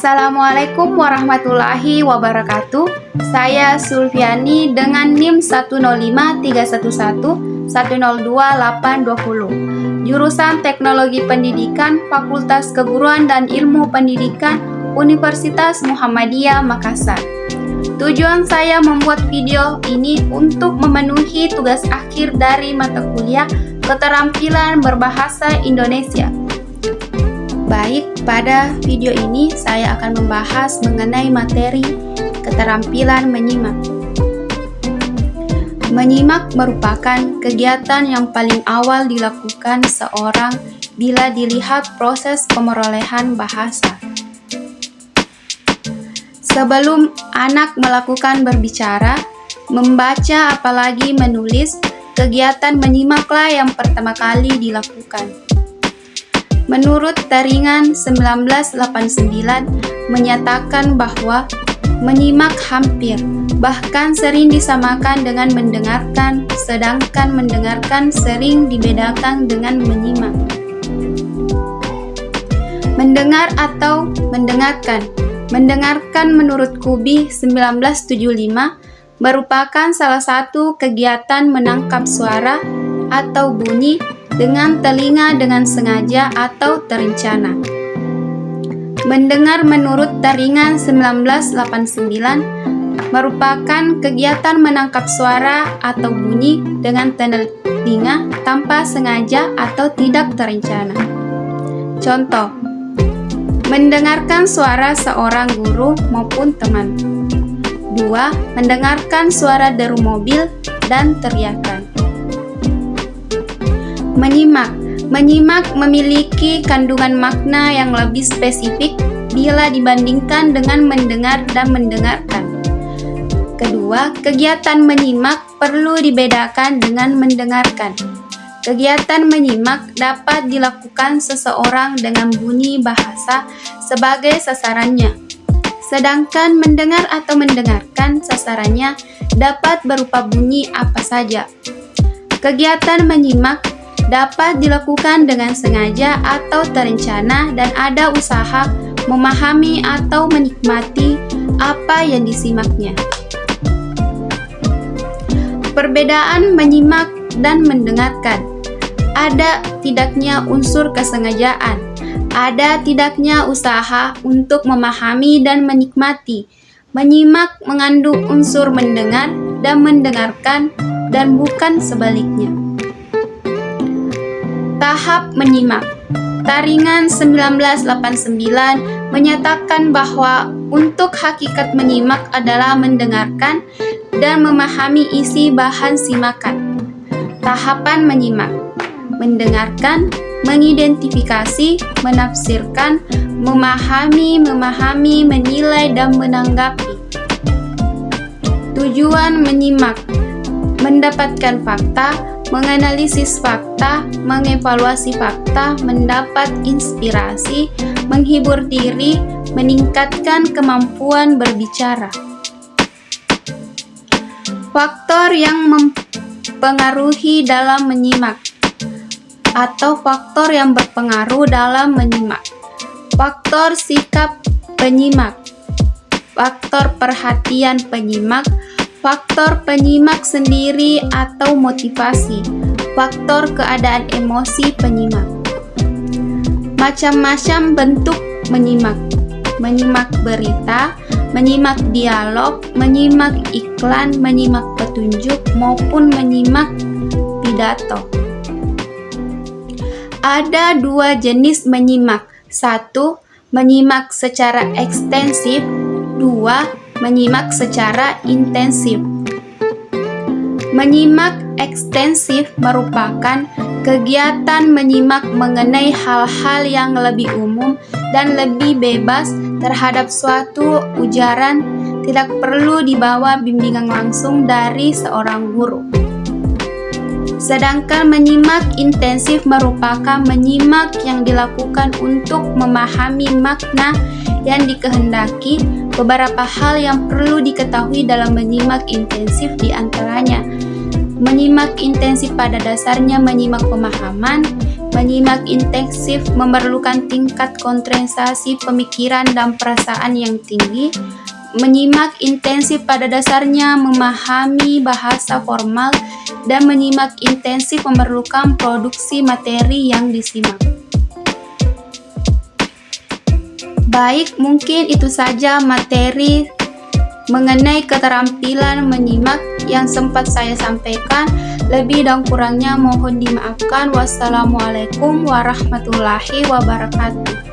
Assalamualaikum warahmatullahi wabarakatuh. Saya Sulfiani dengan NIM 1053111020820. Jurusan Teknologi Pendidikan, Fakultas Keguruan dan Ilmu Pendidikan, Universitas Muhammadiyah Makassar. Tujuan saya membuat video ini untuk memenuhi tugas akhir dari mata kuliah Keterampilan Berbahasa Indonesia. Baik, pada video ini saya akan membahas mengenai materi keterampilan menyimak. Menyimak merupakan kegiatan yang paling awal dilakukan seorang bila dilihat proses pemerolehan bahasa. Sebelum anak melakukan berbicara, membaca apalagi menulis, kegiatan menyimaklah yang pertama kali dilakukan. Menurut Taringan 1989 menyatakan bahwa menyimak hampir, bahkan sering disamakan dengan mendengarkan, sedangkan mendengarkan sering dibedakan dengan menyimak. Mendengar atau mendengarkan. Mendengarkan menurut Kubi 1975 merupakan salah satu kegiatan menangkap suara atau bunyi dengan telinga dengan sengaja atau terencana. Mendengar menurut Taringan 1989 merupakan kegiatan menangkap suara atau bunyi dengan telinga tanpa sengaja atau tidak terencana. Contoh, mendengarkan suara seorang guru maupun teman. 2. Mendengarkan suara deru mobil dan teriakan. Menyimak memiliki kandungan makna yang lebih spesifik bila dibandingkan dengan mendengar dan mendengarkan. Kedua, kegiatan menyimak perlu dibedakan dengan mendengarkan. Kegiatan menyimak dapat dilakukan seseorang dengan bunyi bahasa sebagai sasarannya, sedangkan mendengar atau mendengarkan sasarannya dapat berupa bunyi apa saja. Kegiatan menyimak dapat dilakukan dengan sengaja atau terencana dan ada usaha memahami atau menikmati apa yang disimaknya. Perbedaan menyimak dan mendengarkan. Ada tidaknya unsur kesengajaan, ada tidaknya usaha untuk memahami dan menikmati. Menyimak mengandung unsur mendengar dan mendengarkan dan bukan sebaliknya. Tahap menyimak. Taringan 1989 menyatakan bahwa untuk hakikat menyimak adalah mendengarkan dan memahami isi bahan simakan. Tahapan menyimak. Mendengarkan, mengidentifikasi, menafsirkan, memahami, menilai dan menanggapi. Tujuan menyimak. Mendapatkan fakta, menganalisis fakta, mengevaluasi fakta, mendapat inspirasi, menghibur diri, meningkatkan kemampuan berbicara. Faktor yang mempengaruhi dalam menyimak atau faktor yang berpengaruh dalam menyimak. Faktor sikap penyimak, faktor perhatian penyimak, faktor penyimak sendiri atau motivasi, faktor keadaan emosi penyimak. Macam-macam bentuk menyimak. Menyimak berita, menyimak dialog, menyimak iklan, menyimak petunjuk, maupun menyimak pidato. Ada dua jenis menyimak. 1. Menyimak secara ekstensif. 2. Menyimak secara intensif. Menyimak ekstensif merupakan kegiatan menyimak mengenai hal-hal yang lebih umum dan lebih bebas terhadap suatu ujaran, tidak perlu dibawa bimbingan langsung dari seorang guru. Sedangkan menyimak intensif merupakan menyimak yang dilakukan untuk memahami makna yang dikehendaki. Beberapa hal yang perlu diketahui dalam menyimak intensif diantaranya: menyimak intensif pada dasarnya menyimak pemahaman, menyimak intensif memerlukan tingkat konsentrasi pemikiran dan perasaan yang tinggi. Menyimak intensif pada dasarnya memahami bahasa formal, dan menyimak intensif memerlukan produksi materi yang disimak. Baik, mungkin itu saja materi mengenai keterampilan menyimak yang sempat saya sampaikan. Lebih dan kurangnya mohon dimaafkan. Wassalamualaikum warahmatullahi wabarakatuh.